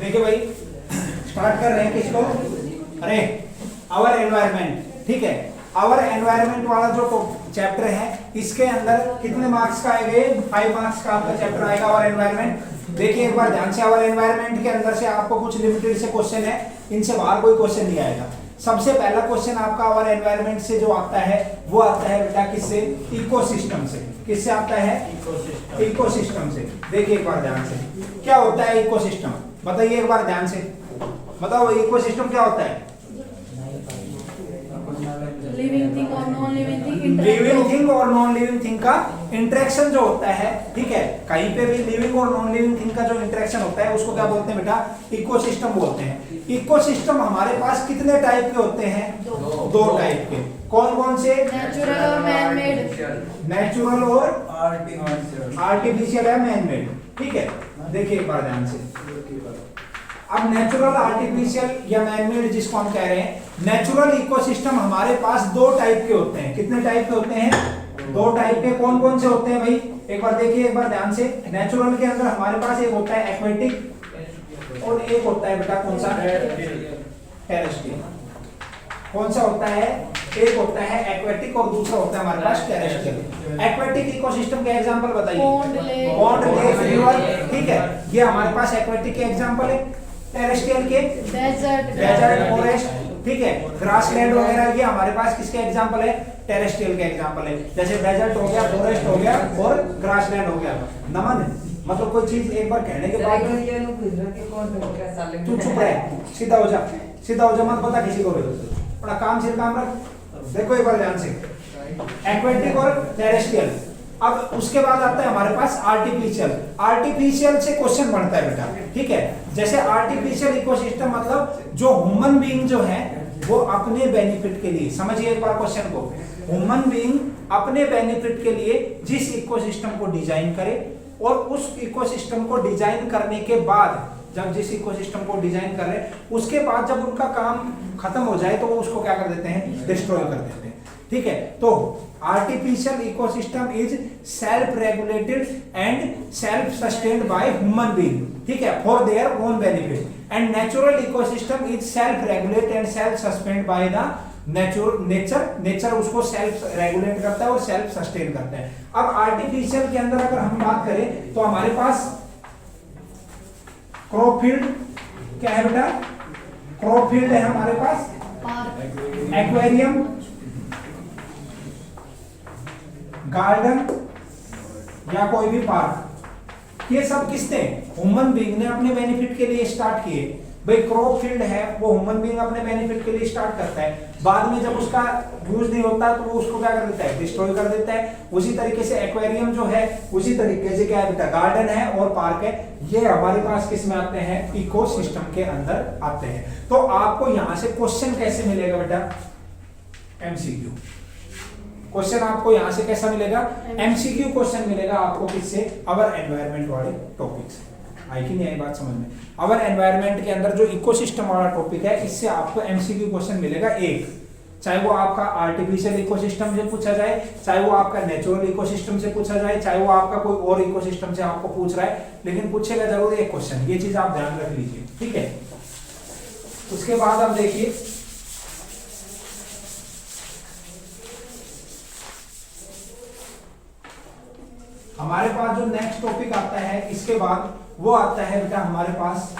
देखिए भाई, स्टार्ट कर रहे हैं किसको, अरे आवर एनवायरनमेंट, ठीक है। आवर एनवायरनमेंट वाला जो चैप्टर है इसके अंदर कितने मार्क्स का आएगा, 5 मार्क्स का आपका चैप्टर आएगा आवर एनवायरनमेंट। देखिए एक बार ध्यान से, आवर एनवायरनमेंट के अंदर से आपको कुछ लिमिटेड से क्वेश्चन है, इनसे बाहर कोई क्वेश्चन नहीं आएगा। सबसे पहला क्वेश्चन आपका आवर एनवायरनमेंट से जो आता है वो आता है बेटा किससे, इकोसिस्टम से। किससे आता है, इकोसिस्टम से। देखिए एक बार ध्यान से, क्या होता है इकोसिस्टम, बताइए एक बार ध्यान से, बताओ इकोसिस्टम क्या होता है। लिविंग थिंग और non living thing, living thing और नॉन लिविंग थिंग का इंटरेक्शन जो होता है, ठीक है। कहीं पे भी लिविंग और नॉन लिविंग थिंग का जो इंटरेक्शन होता है उसको क्या बोलते हैं बेटा, इकोसिस्टम बोलते हैं। इकोसिस्टम हमारे पास कितने टाइप के होते हैं, 2 टाइप के। कौन कौन से, नेचुरल और मैन मेड। नेचुरल और आर्टिफिशियल है, मैन मेड, ठीक है। देखिए एक बार ध्यान से, अब नेचुरल, आर्टिफिशियल या मैनमेड जिसको हम कह रहे हैं, नेचुरल इकोसिस्टम हमारे पास 2 टाइप के होते हैं। कितने टाइप के होते हैं, 2 टाइप के। कौन कौन से होते हैं भाई, एक बार देखिए एक बार ध्यान से। नेचुरल के अंदर हमारे पास एक होता है एक्वेटिक और एक होता है बेटा कौन सा, टेरेस्ट्रियल। कौन सा होता है, एक होता है एक्वेटिक और दूसरा होता है हमारे पास टेरेस्ट्रियल। एक्वेटिक इकोसिस्टम के एग्जांपल बताइए, पॉन्ड, लेक, रिवर, ठीक है, ये हमारे पास एक्वेटिक के एग्जांपल है। टेरेस्ट्रियल के डेजर्ट, फॉरेस्ट, ठीक है, ग्रासलैंड वगैरह, ये हमारे पास किसके एग्जांपल है, टेरेस्ट्रियल के एग्जांपल है। जैसे डेजर्ट हो गया, फॉरेस्ट हो गया और ग्रासलैंड हो गया। नमन, मतलब कोई चीज एक बार कहने के बाद तू चुप रहे, सीधा हो जा, सीधा हो जा, मत बता किसी को भी, अपना काम से काम रख। देखो एक बार ध्यान से, एक्वेटिक और टेरेस्ट्रियल। अब उसके बाद आता है हमारे पास आर्टिफिशियल। आर्टिफिशियल से क्वेश्चन बनता है बेटा, ठीक है। जैसे आर्टिफिशियल इकोसिस्टम मतलब जो ह्यूमन बीइंग जो है वो अपने बेनिफिट के लिए, समझिए एक बार क्वेश्चन को, ह्यूमन बीइंग अपने बेनिफिट के लिए जिस इकोसिस्टम को डिजाइन करे और उस इकोसिस्टम को डिजाइन करने के बाद, जब जिस इकोसिस्टम को डिजाइन कर रहे हैं उसके बाद जब उनका काम खत्म हो जाए तो वो उसको क्या कर देते हैं, डिस्ट्रॉय कर देते हैं, ठीक है। तो artificial ecosystem is self regulated and self sustained by human being, ठीक है, for their own benefit. And natural ecosystem is self regulate and self sustained by the nature उसको सेल्फ रेगुलेट करता है और सेल्फ सस्टेन करता है। अब artificial के अंदर अगर हम बात करें तो हमारे पास क्रॉप फील्ड क्या है बेटा, क्रॉप फील्ड है हमारे पास, एक्वेरियम, गार्डन या कोई भी पार्क, ये सब किसने, ह्यूमन बीइंग ने अपने बेनिफिट के लिए स्टार्ट किए। भाई क्रॉप फील्ड है वो ह्यूमन बीइंग अपने बेनिफिट के लिए स्टार्ट करता है, बाद में जब उसका यूज नहीं होता तो वो उसको क्या कर देता है, डिस्ट्रॉय कर देता है। उसी तरीके से एक्वेरियम जो है उसी तरीके से क्या है बेटा, गार्डन है और पार्क है, ये हमारे पास किस में आते हैं, इकोसिस्टम के अंदर आते हैं। तो आपको यहां से क्वेश्चन कैसे मिलेगा बेटा, एमसीक्यू क्वेश्चन आपको यहां से कैसा मिलेगा, एमसीक्यू क्वेश्चन मिलेगा आपको किससे, अवर एनवायरनमेंट वाले टॉपिक से। आई कि नहीं आई बात समझ में, अवर एनवायरनमेंट के अंदर जो इकोसिस्टम वाला टॉपिक है इससे आपको एमसीक्यू क्वेश्चन मिलेगा एक, चाहे वो आपका आर्टिफिशियल इकोसिस्टम से पूछा जाए, चाहे वो आपका नेचुरल इकोसिस्टम से पूछा जाए, चाहे वो आपका कोई और इकोसिस्टम से आपको पूछ रहा है, लेकिन पूछेगा जरूर एक क्वेश्चन, ये चीज आप ध्यान रख लीजिए, ठीक है। उसके बाद अब देखिए हमारे पास जो नेक्स्ट टॉपिक आता है इसके बाद वो आता है बेटा हमारे पास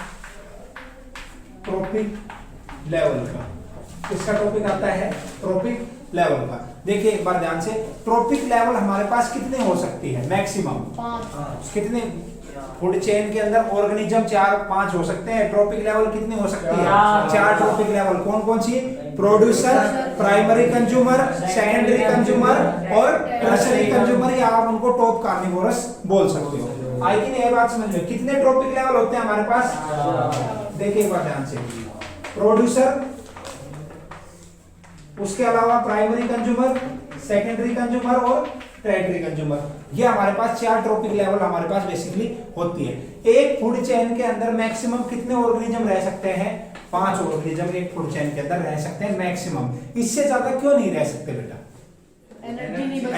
ट्रॉपिक लेवल का। इसका टॉपिक आता है ट्रॉपिक लेवल का। देखिए एक बार ध्यान से, ट्रॉपिक लेवल हमारे पास कितने हो सकती है, मैक्सिमम 5। कितने, फूड चेन के अंदर ऑर्गेनिज्म 4-5 हो सकते हैं। ट्रॉपिक लेवल कितने हो सकती है, 4 ट्रॉपिक लेवल। कौन कौन सी, producer, primary consumer, secondary consumer और टर्शियरी कंज्यूमर, या आप उनको टॉप कार्निवोरस बोल सकते हो। आई कि नहीं ये बात समझ में, कितने ट्रॉपिक लेवल होते हैं हमारे पास, देखिए एक बार ध्यान से, प्रोड्यूसर, उसके अलावा प्राइमरी कंज्यूमर, सेकेंडरी कंज्यूमर और टेरिटरी कंज्यूमर, ये हमारे पास 4 ट्रॉपिक लेवल हमारे पास बेसिकली होती है। एक फूड चेन के अंदर मैक्सिमम कितने ऑर्गेनिज्म रह सकते हैं, 5 ऑर्गेनिज्म एक फूड चेन के अंदर रह सकते हैं मैक्सिमम। इससे ज्यादा क्यों नहीं रह सकते बेटा,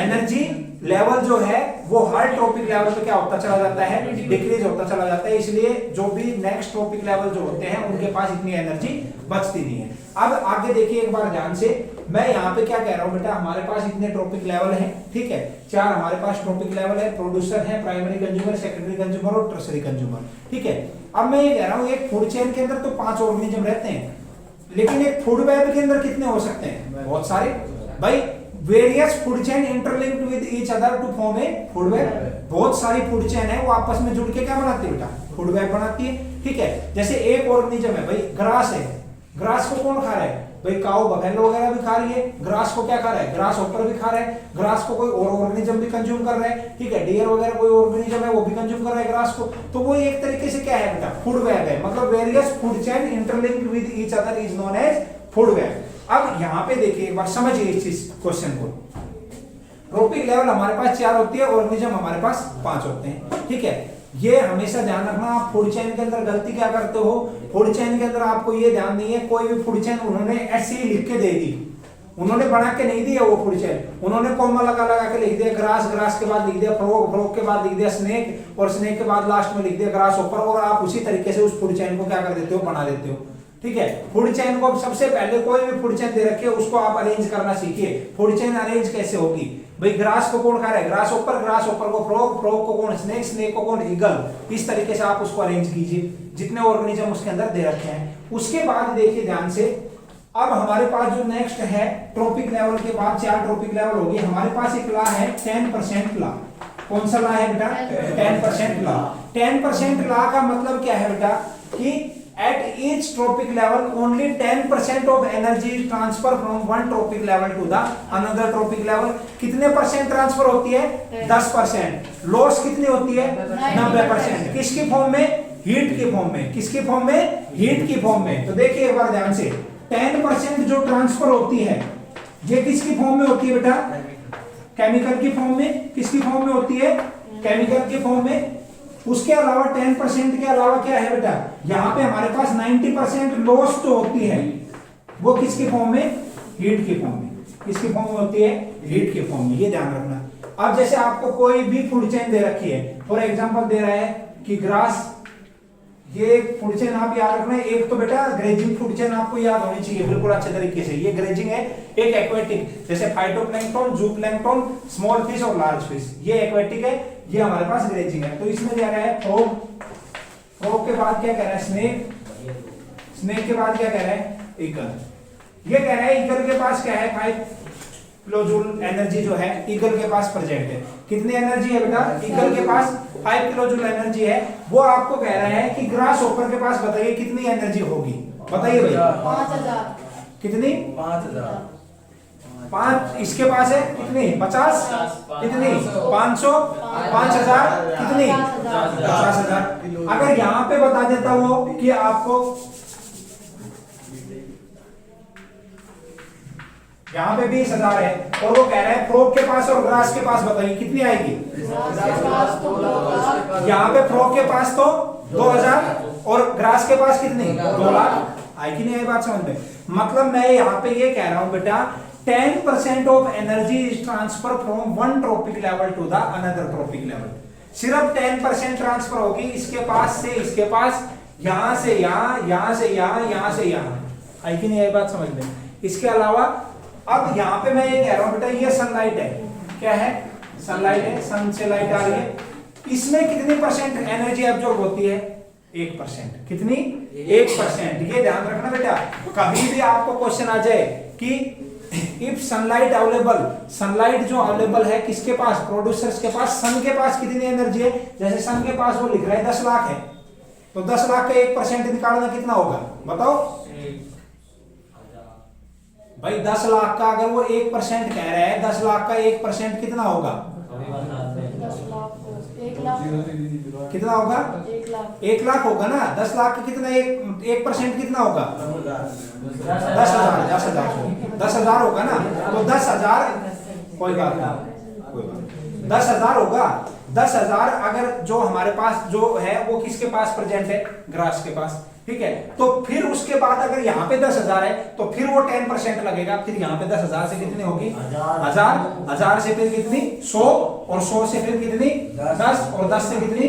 एनर्जी लेवल जो है वो हर ट्रॉपिक लेवल पे क्या होता चला जाता है, डिक्रीज होता चला जाता है। इसलिए जो भी नेक्स्ट ट्रॉपिक लेवल जो होते हैं उनके पास इतनी एनर्जी बचती नहीं है। अब आगे देखिए एक बार ध्यान से, मैं यहाँ पे क्या कह रहा हूँ बेटा, हमारे पास इतने ट्रॉपिक लेवल हैं, ठीक है, 4 हमारे पास ट्रॉपिक लेवल है, प्रोड्यूसर है, प्राइमरी कंज्यूमर, सेकेंडरी कंज्यूमर और टर्सरी कंज्यूमर, ठीक है। अब मैं ये कह रहा हूँ एक फूड चेन के अंदर तो 5 ऑर्गेनिज्म रहते हैं, लेकिन एक फूड वेब के अंदर कितने हो सकते हैं, बहुत सारे। भाई various food chain interlinked with each other to form a food web. बहुत सारी फूड चेन है वो आपस में जुड़ के क्या बनाती है बेटा, फूड वेब बनाती है, ठीक है। जैसे एक ऑर्गेनिज्म है भाई ग्रास है, ग्रास को कौन खा रहा है भाई, काऊ बफेलो वगैरह भी खा रही है, ग्रास को क्या खा रहा है, ग्रास ऊपर भी खा रहा है, ग्रास को कोई और ऑर्गेनिज्म भी कंज्यूम कर रहा है, ठीक है, डियर वगैरह कोई ऑर्गेनिज्म है वो भी कंज्यूम कर रहा है ग्रास को। तो वो एक तरीके से क्या है बेटा, फूड वेब है, मतलब various food chain interlinked with each other is known as food web. अब यहाँ पे देखिए एक बार समझिए इस चीज क्वेश्चन को। ट्रॉपिक लेवल हमारे पास 4 होती है, ऑर्गेनिज्म हमारे पास 5 होते हैं, ठीक है। ये हमेशा ध्यान रखना, आप फूड चेन के अंदर गलती क्या करते हो, फूड चेन के अंदर आपको ये ध्यान नहीं है, कोई भी फूड चेन उन्होंने ऐसे ही लिख के दे दी, उन्होंने बना के नहीं दिया वो फूड चेन, उन्होंने कॉमा लगा लगा के लिख दिया ग्रास, ग्रास के बाद लिख दिया फ्रॉग, फ्रॉग के बाद लिख दिया स्नेक, और स्नेक के बाद लास्ट में लिख दिया ग्रास ऊपर, और आप उसी तरीके से उस फूड चेन को क्या कर देते हो, बना देते हो, ठीक है। फूड चेन को सबसे पहले कोई भी फूड चेन दे रखी है उसको आप अरेंज करना सीखिए। फूड चेन अरेंज कैसे होगी भाई, ग्रास को कौन खा रहा है, ग्रास ऊपर, ग्रास ऊपर को फ्रॉग, फ्रॉग को कौन स्नेक, स्नेक को कौन ईगल, इस तरीके से आप उसको अरेंज कीजिए जितने ऑर्गेनिज्म उसके अंदर दे रखे हैं। उसके बाद देखिए ध्यान से, अब हमारे पास जो नेक्स्ट है ट्रॉपिक लेवल के बाद 4 ट्रॉपिक लेवल होगी, हमारे पास एक लॉ है 10% लॉ। कौन सा लॉ है बेटा, 10% लॉ। 10% लॉ का मतलब क्या है बेटा कि at each tropic level only 10% of energy is transfer from one tropic level to the another tropic level। कितने परसेंट ट्रांसफर होती है, 10%। लॉस कितनी होती है, 90%। किसकी फॉर्म में, हीट की फॉर्म में, किसकी फॉर्म में, हीट की फॉर्म में। तो देखिए एक बार ध्यान से, 10% जो ट्रांसफर होती है ये किसकी फॉर्म में होती है बेटा, केमिकल की फॉर्म में। किसकी फॉर्म में होती है, केमिकल की फॉर्म में। उसके अलावा 10% के अलावा क्या है बेटा, यहाँ पे हमारे पास 90% लॉस जो होती है वो किसकी फॉर्म में, हीट की फॉर्म में। किसकी फॉर्म में होती है, हीट की फॉर्म में, ये ध्यान रखना। अब जैसे आपको कोई भी फूड चेन दे रखी है, फॉर एग्जांपल दे रहा है कि ग्रास, ये फूड चेन आप याद रखना। एक तो बेटा ग्रेजिंग फूड चेन आपको याद होनी चाहिए बिल्कुल अच्छे तरीके से। ये ग्रेजिंग है, एक एक्वेटिक, जैसे फाइटोप्लैंक्टन, जूप्लैंक्टन, स्मॉल फिश और लार्ज फिश, ये एक्वेटिक है, ये हमारे पास ग्रेजिंग है। तो इसमें क्या है फ्रॉग, फ्रॉग के बाद क्या कह रहा है स्नेक, स्नेक के बाद क्या कह रहा है ईगल। ये कह रहा है ईगल के पास क्या है 5 किलोजूल एनर्जी जो है ईगल के पास प्रेजेंट है। कितनी एनर्जी है बेटा, ईगल के पास 5 किलोजूल एनर्जी है। वो आपको कह रहा है कि ग्रास हॉपर के पास बताइए कितनी एनर्जी होगी, बताइए भाई। 5000। कितनी, 5। इसके पास है कितनी, 50, कितनी 500, 5000, कितनी 50,000। अगर यहाँ पे बता देता वो कि आपको यहाँ पे 20,000 है और वो कह रहा है फ्रॉग के पास और ग्रास के पास बताइए कितनी आएगी। यहाँ पे फ्रॉग के पास तो 2,000 और ग्रास के पास कितनी 2 लाख। आई कि नहीं आई बात समझ में। मतलब मैं यहाँ पे ये कह रहा हूँ बेटा 10% of energy is transfer from one trophic level to the another trophic level. सिर्फ 10% ट्रांसफर होगी इसके पास से इसके पास, यहां से यहां, यहां से यहां, यहां से यहां। आई कि नहीं आई बात समझ में। इसके अलावा अब यहाँ पे मैं ये कह रहा हूं बेटा ये सनलाइट है, क्या है सनलाइट है, सन से लाइट आ रही है। इसमें कितनी परसेंट एनर्जी एब्जॉर्ब होती है, 1%। कितनी, 1%। ये ध्यान रखना बेटा, कभी भी आपको क्वेश्चन आ जाए कि इफ सनलाइट अवेलेबल, सनलाइट जो अवेलेबल है किसके पास, प्रोड्यूसर्स के पास, सन के पास कितनी एनर्जी है। जैसे सन के पास वो लिख रहा है 10 लाख है, तो 10 लाख का 1% निकालना कितना होगा बताओ भाई। 10 लाख का अगर वो 1% कह रहा है, 10 लाख का 1% कितना होगा, 1 लाख कितना होगा, 1 लाख होगा ना। 10 लाख का कितना 1% कितना होगा, 10,000 होगा ना। तो 10,000 कोई बात नहीं, 10,000 होगा। 10,000 अगर जो हमारे पास जो है वो किसके पास प्रेजेंट है, ग्रास के पास, ठीक है। तो फिर उसके बाद अगर यहाँ पे 10,000 है तो फिर वो 10% लगेगा, फिर यहाँ पे 10,000 से कितनी होगी 1000 से फिर कितनी 100 और 100 से फिर कितनी 10 और 10 से कितनी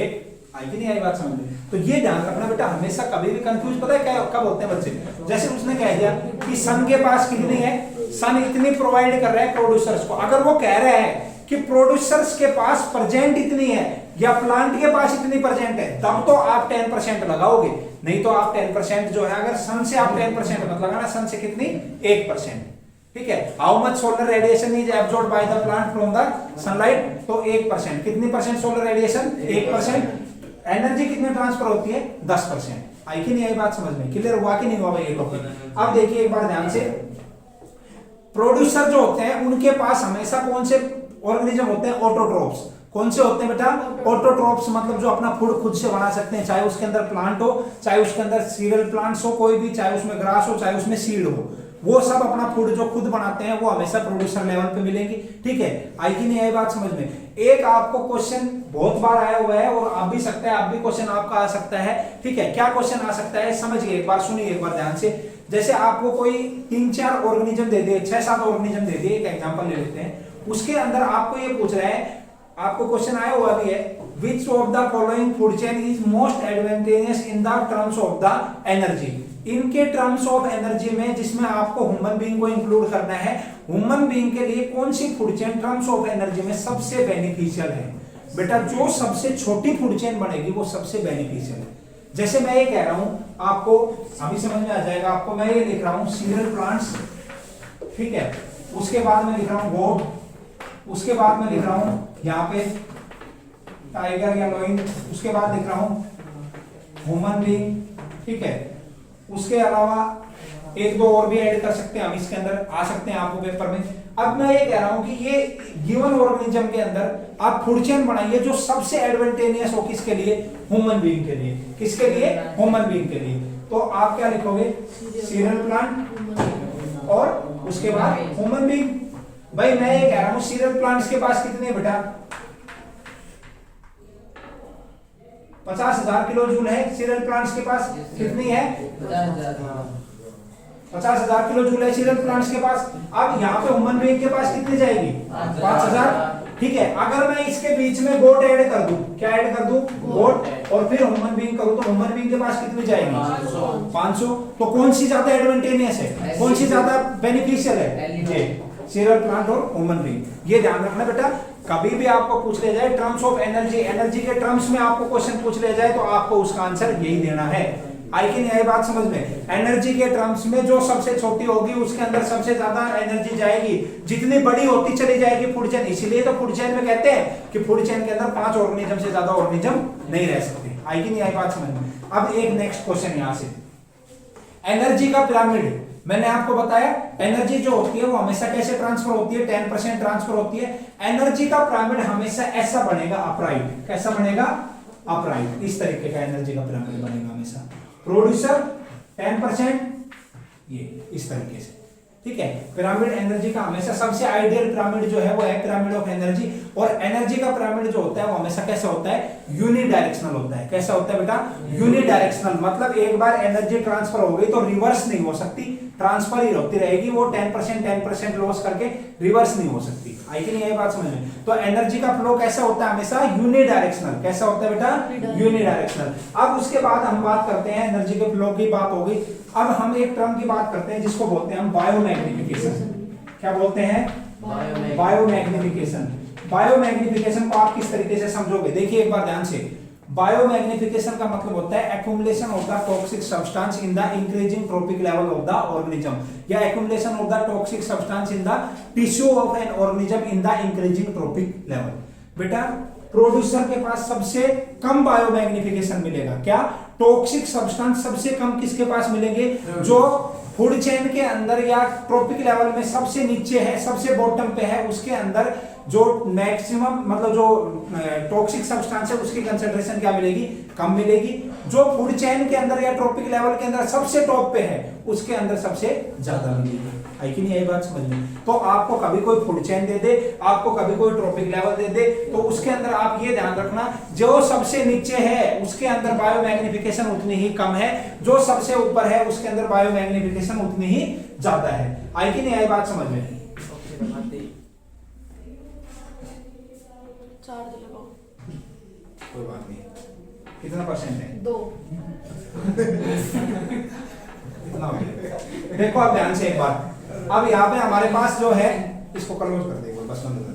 1 आई कि नहीं आई बात समझ में। तो ये ध्यान रखना बेटा, हमेशा कभी भी कंफ्यूज पता है क्या कब होते हैं बच्चे, जैसे उसने कह दिया कि सन के पास कितनी है, सन इतनी प्रोवाइड कर रहा है प्रोड्यूसर्स को, अगर वो कह रहा है कि प्रोड्यूसर्स के पास प्रेजेंट इतनी है या प्लांट के पास इतनी प्रेजेंट है, तब तो आप 10% लगाओगे, नहीं तो आप 10% जो है, अगर सन से आप 10% मत लगाना, सन से कितनी 1%, ठीक है। How much solar radiation is absorbed by the plant from the sunlight, तो 1%, कितनी परसेंट सोलर रेडिएशन 1%, एनर्जी कितनी ट्रांसफर होती है 10%। आई कि नहीं आई बात समझ में, क्लियर हुआ कि नहीं हुआ भाई ये टॉपिक। अब देखिए एक बार ध्यान से, प्रोड्यूसर जो होते हैं उनके पास हमेशा कौन से ऑर्गेनिज्म होते हैं, ऑटोट्रोप्स। कौन से होते हैं बेटा, ऑटोट्रोप्स, मतलब जो अपना फूड खुद से बना सकते हैं, चाहे उसके अंदर प्लांट हो, चाहे उसके अंदर सीरियल प्लांट्स हो कोई भी, चाहे उसमें ग्रास हो, चाहे उसमें सीड हो, वो सब अपना फूड जो खुद बनाते हैं वो हमेशा प्रोड्यूसर लेवल पे मिलेंगी, ठीक है। आई कि नहीं आई बात समझ में। एक आपको क्वेश्चन बहुत बार आया हुआ है और आ भी सकता है, आप भी क्वेश्चन आपका आ सकता है, ठीक है। क्या क्वेश्चन आ सकता है समझिए एक बार, सुनिए एक बार ध्यान से। जैसे आपको कोई 3-4 ऑर्गेनिज्म दे दिए, 6-7 ऑर्गेनिज्म दे दिए, एक एग्जांपल ले लेते हैं, उसके अंदर आपको ये पूछ रहा है, आपको क्वेश्चन आया हुआ भी है, which of the following food chain is most advantageous in the terms of the energy। इनके टर्म्स ऑफ एनर्जी में जिसमें आपको ह्यूमन बीइंग को इंक्लूड करना है, ह्यूमन बीइंग के लिए कौन सी food chain terms of energy में सबसे बेनिफिशियल है। बेटा जो सबसे छोटी फूड चेन बनेगी वो सबसे बेनिफिशियल है। जैसे मैं ये कह रहा हूं आपको, अभी समझ में आ जाएगा आपको, मैं ये लिख रहा हूं सीरियल प्लांट्स, ठीक है, उसके बाद में लिख रहा हूं गोट, उसके बाद में लिख रहा हूं यहाँ पे टाइगर या लोइन, उसके बाद लिख रहा हूं ह्यूमन बीइंग, ठीक है। उसके अलावा एक दो और भी ऐड कर सकते हैं हम, इसके अंदर आ सकते हैं आपको पेपर में। अब मैं ये कह रहा हूं कि ये गिवन ऑर्गेनिज्म के अंदर आप फूड चेन बनाइए जो सबसे एडवांटेजियस हो, किसके लिए, ह्यूमन बीइंग के लिए, किसके लिए, ह्यूमन बीइंग के लिए। तो आप क्या लिखोगे, सीरियल प्लांट और उसके बाद ह्यूमन बीइंग। भाई मैं ये कह रहा हूं सीरियल प्लांट्स के पास कितने है बेटा, 50,000 किलो जूल है, सीरियल प्लांट्स के पास कितनी है 50,000 किलो जूल है सीरियल प्लांट्स के पास। अब यहाँ पे ह्यूमन बीइंग के पास कितनी जाएगी 5,000, ठीक है। अगर मैं इसके बीच में गोट ऐड कर दूं, क्या ऐड कर दूं, गोट, और फिर ह्यूमन बीइंग करूं तो ह्यूमन बीइंग के पास कितनी जाएगी 500। तो कौन सी ज्यादा एडवांटेजियस है, कौन सी ज्यादा बेनिफिशियल है, सीरियल प्लांट और ह्यूमन बीइंग। ये ध्यान रखना बेटा, कभी भी आपको पूछ लिया जाए टर्म्स ऑफ एनर्जी, एनर्जी के टर्म्स में आपको क्वेश्चन पूछ लिया जाए तो आपको उसका आंसर यही देना है। आई कि नहीं आई बात समझ में। एनर्जी के टर्म्स में जो सबसे छोटी होगी उसके अंदर सबसे ज्यादा एनर्जी जाएगी, जितनी बड़ी होती चली जाएगी फूड चेन। इसीलिए तो फूड चेन में कहते हैं कि फूड चेन के अंदर 5 ऑर्गेनिज्म से ज्यादा ऑर्गेनिज्म नहीं रह सकते। आई कि नहीं आई बात समझ में। अब एक नेक्स्ट क्वेश्चन यहां से, एनर्जी का पिरामिड। मैंने आपको बताया एनर्जी जो होती है वो हमेशा कैसे ट्रांसफर होती है, 10% ट्रांसफर होती है। एनर्जी का पिरामिड हमेशा ऐसा बनेगा, अपराइट। कैसा बनेगा, अपराइट। इस तरीके का एनर्जी का पिरामिड बनेगा हमेशा। प्रोड्यूसर 10%, ये इस तरीके से, ठीक है। पिरामिड एनर्जी का हमेशा सबसे आइडियल पिरामिड जो है वो है पिरामिड ऑफ एनर्जी। और एनर्जी का पिरामिड जो होता है वो हमेशा कैसा होता है, यूनिडायरेक्शनल होता है। कैसा होता है बेटा, यूनिडायरेक्शनल। मतलब एक बार एनर्जी ट्रांसफर हो गई तो रिवर्स नहीं हो सकती, ट्रांसफर ही होती रहेगी। वो 10% लॉस करके रिवर्स नहीं हो सकती। आई कि नहीं ये बात समझ में। तो एनर्जी का फ्लो कैसा होता है, हमेशा यूनिडायरेक्शनल। कैसा होता है बेटा, यूनिडायरेक्शनल। अब उसके बाद हम बात करते हैं, एनर्जी के फ्लो की बात हो गई। अब हम एक टर्म की बात करते हैं जिसको बोलते हैं हम बायोमैग्निफिकेशन। क्या बोलते हैं, बायोमैग्निफिकेशन। बायोमैग्निफिकेशन को आप किस तरीके से समझोगे, देखिए एक बार ध्यान से। बायोमैग्निफिकेशन का मतलब होता है accumulation of the toxic substance in the increasing trophic level of the organism, या accumulation of the toxic substance in the tissue of an organism in the increasing trophic level. बेटा प्रोड्यूसर के पास सबसे कम biomagnification मिलेगा। क्या, toxic substance सबसे कम किसके पास मिलेंगे, जो फूड चेन के अंदर या ट्रोपिक लेवल में सबसे नीचे है, सबसे बॉटम पे है, उसके अंदर जो मैक्सिमम मतलब जो टॉक्सिक सब्सटेंस है उसकी कंसंट्रेशन क्या मिलेगी, कम मिलेगी। जो फूड चेन के अंदर या ट्रोपिक लेवल के अंदर सबसे टॉप पे है उसके अंदर सबसे ज्यादा मिलेगी। है कि नहीं, यही बात समझ में। तो आपको कभी कोई फूड चेन दे दे, आपको कभी कोई ट्रॉपिक लेवल दे दे, तो उसके अंदर आप ये ध्यान रखना, जो सबसे नीचे है उसके अंदर बायोमैग्निफिकेशन उतनी ही कम है, जो सबसे ऊपर है उसके अंदर बायोमैग्निफिकेशन उतनी ही ज्यादा है। आई कि नहीं, यही बात समझ में। चार्ज लगाओ। कोई बात नहीं, कितना परसेंट है? 2। इतना हो गया। देखो आप ध्यान से एक बार, अब यहाँ पे हमारे पास जो है, इसको क्लोज कर देंगे बस, बंद कर